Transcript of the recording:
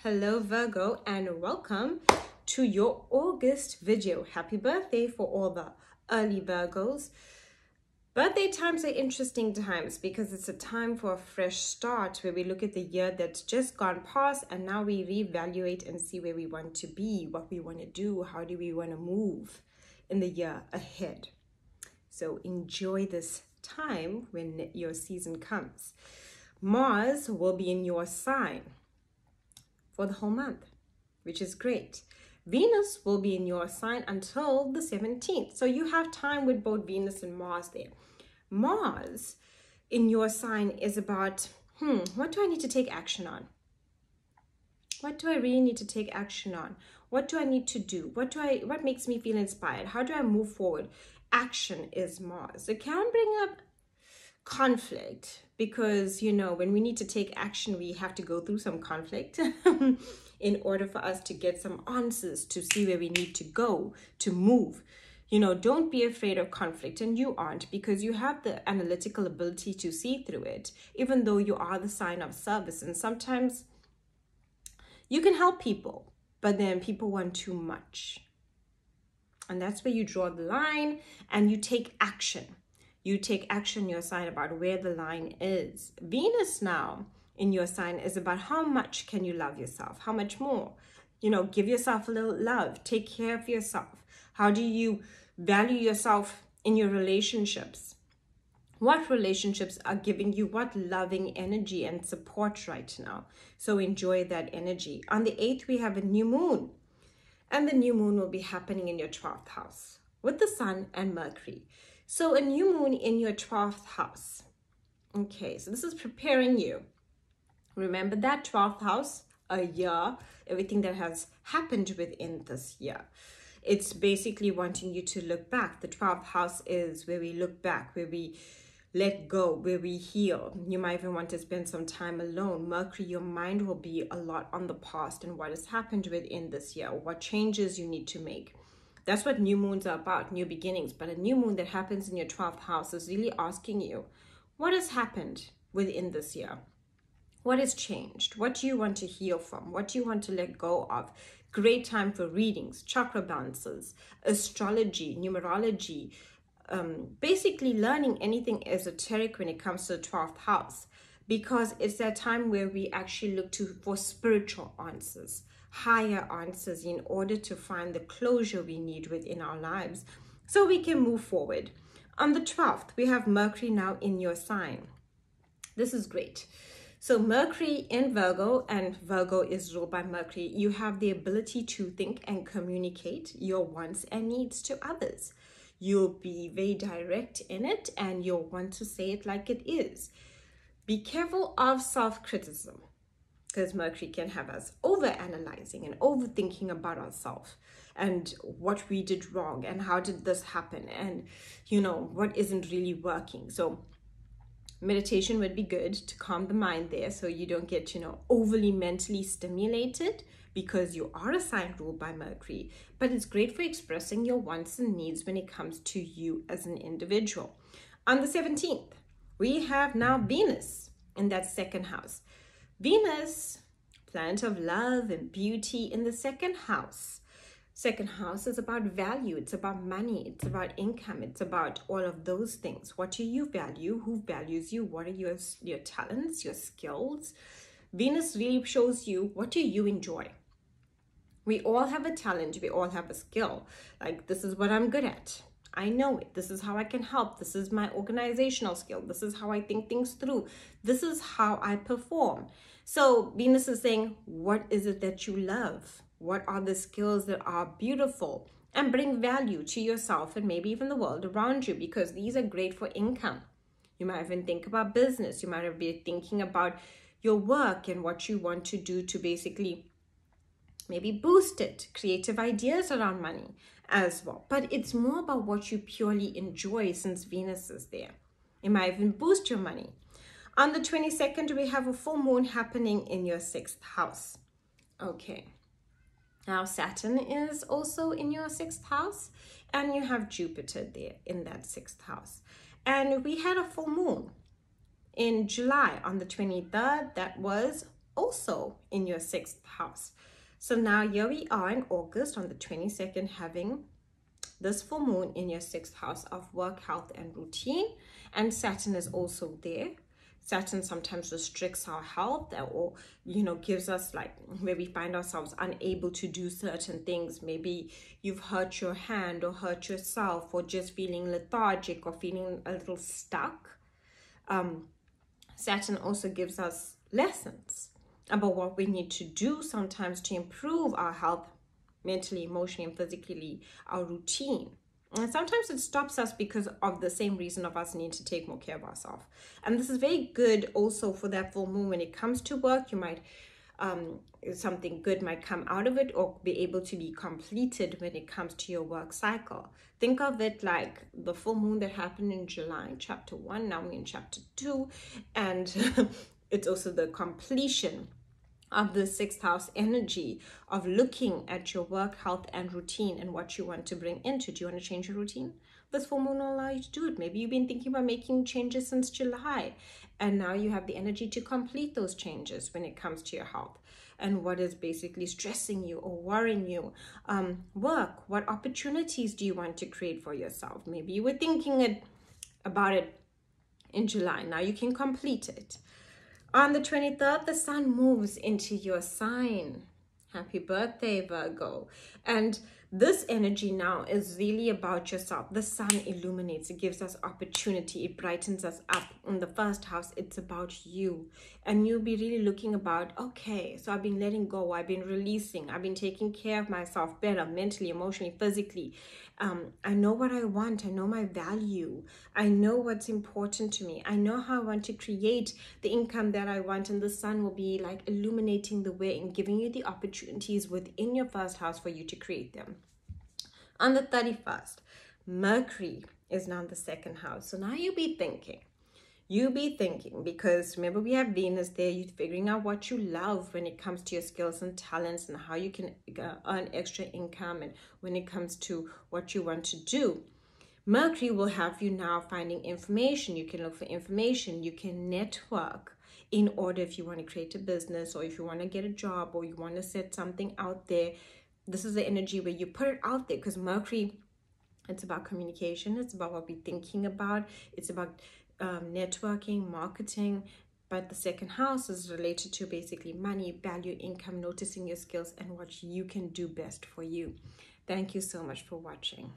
Hello Virgo, and welcome to your August video. Happy birthday for all the early Virgos. Birthday times are interesting times because it's a time for a fresh start where we look at the year that's just gone past and now we reevaluate and see where we want to be, what we want to do, how do we want to move in the year ahead. So enjoy this time when your season comes. Mars will be in your sign for the whole month, which is great. Venus will be in your sign until the 17th. So you have time with both Venus and Mars there. Mars in your sign is about, what do I need to take action on? What do I really need to take action on? What do I need to do? What makes me feel inspired? How do I move forward? Action is Mars. It can bring up conflict because, when we need to take action, we have to go through some conflict in order for us to get some answers, to see where we need to go, to move. Don't be afraid of conflict, and you aren't, because you have the analytical ability to see through it, even though you are the sign of service. And sometimes you can help people, but then people want too much. And that's where you draw the line and you take action. You take action in your sign about where the line is. Venus now in your sign is about how much can you love yourself? How much more? Give yourself a little love. Take care of yourself. How do you value yourself in your relationships? What relationships are giving you what loving energy and support right now? So enjoy that energy. On the 8th, we have a new moon. And the new moon will be happening in your 12th house with the sun and Mercury. So a new moon in your 12th house. Okay, so this is preparing you. Remember that 12th house, a year, everything that has happened within this year. It's basically wanting you to look back. The 12th house is where we look back, where we let go, where we heal. You might even want to spend some time alone. Mercury, your mind will be a lot on the past and what has happened within this year, what changes you need to make. That's what new moons are about, new beginnings. But a new moon that happens in your 12th house is really asking you, what has happened within this year? What has changed? What do you want to heal from? What do you want to let go of? Great time for readings, chakra balances, astrology, numerology, basically learning anything esoteric when it comes to the 12th house, because it's that time where we actually look for spiritual answers, higher answers, in order to find the closure we need within our lives so we can move forward. On the 12th, we have Mercury now in your sign. This is great. So Mercury in Virgo, and Virgo is ruled by Mercury. You have the ability to think and communicate your wants and needs to others. You'll be very direct in it and you'll want to say it like it is. Be careful of self-criticism, because Mercury can have us over-analyzing and overthinking about ourselves and what we did wrong and how did this happen and, what isn't really working. So meditation would be good to calm the mind there so you don't get, overly mentally stimulated, because you are a sign ruled by Mercury. But it's great for expressing your wants and needs when it comes to you as an individual. On the 17th, we have now Venus in that second house. Venus, planet of love and beauty, in the second house. Second house is about value. It's about money. It's about income. It's about all of those things. What do you value? Who values you? What are your talents, your skills? Venus really shows you, what do you enjoy? We all have a talent. We all have a skill. Like, this is what I'm good at. I know it. This is how I can help. This is my organizational skill. This is how I think things through. This is how I perform. So Venus is saying, what is it that you love? What are the skills that are beautiful and bring value to yourself and maybe even the world around you? Because these are great for income. You might even think about business. You might be thinking about your work and what you want to do to basically maybe boost it. Creative ideas around money as well. But it's more about what you purely enjoy, since Venus is there. It might even boost your money. On the 22nd, we have a full moon happening in your 6th house. Okay. Now Saturn is also in your 6th house, and you have Jupiter there in that 6th house. And we had a full moon in July on the 23rd. That was also in your 6th house. So now here we are in August on the 22nd, having this full moon in your 6th house of work, health, and routine. And Saturn is also there. Saturn sometimes restricts our health, or gives us, like, where we find ourselves unable to do certain things. Maybe you've hurt your hand or hurt yourself, or just feeling lethargic or feeling a little stuck. Saturn also gives us lessons about what we need to do sometimes to improve our health, mentally, emotionally, and physically, our routine. And sometimes it stops us because of the same reason of us needing to take more care of ourselves. And this is very good also for that full moon. When it comes to work, you might something good might come out of it, or be able to be completed when it comes to your work cycle. Think of it like the full moon that happened in July, chapter 1. Now we're in chapter 2, and it's also the completion of the 6th house energy of looking at your work, health, and routine, and what you want to bring into. Do you want to change your routine? This full moon will allow you to do it. Maybe you've been thinking about making changes since July, and now you have the energy to complete those changes when it comes to your health and what is basically stressing you or worrying you. Work, what opportunities do you want to create for yourself? Maybe you were thinking about it in July. Now you can complete it. On the 23rd, the sun moves into your sign. Happy birthday, Virgo. And this energy now is really about yourself. The sun illuminates, it gives us opportunity, it brightens us up. In the 1st house, it's about you. And you'll be really looking about, okay, so I've been letting go, I've been releasing, I've been taking care of myself better, mentally, emotionally, physically. I know what I want, I know my value, I know what's important to me, I know how I want to create the income that I want, and the sun will be like illuminating the way and giving you the opportunities within your 1st house for you to create them. On the 31st, Mercury is now in the 2nd house. So now you'll be thinking, because remember we have Venus there, you're figuring out what you love when it comes to your skills and talents, and how you can earn extra income, and when it comes to what you want to do. Mercury will have you now finding information. You can look for information, you can network in order, if you want to create a business, or if you want to get a job, or you want to set something out there. This is the energy where you put it out there, because Mercury, it's about communication, it's about what we're thinking about, it's about networking, marketing. But the 2nd house is related to basically money, value, income, noticing your skills, and what you can do best for you. Thank you so much for watching.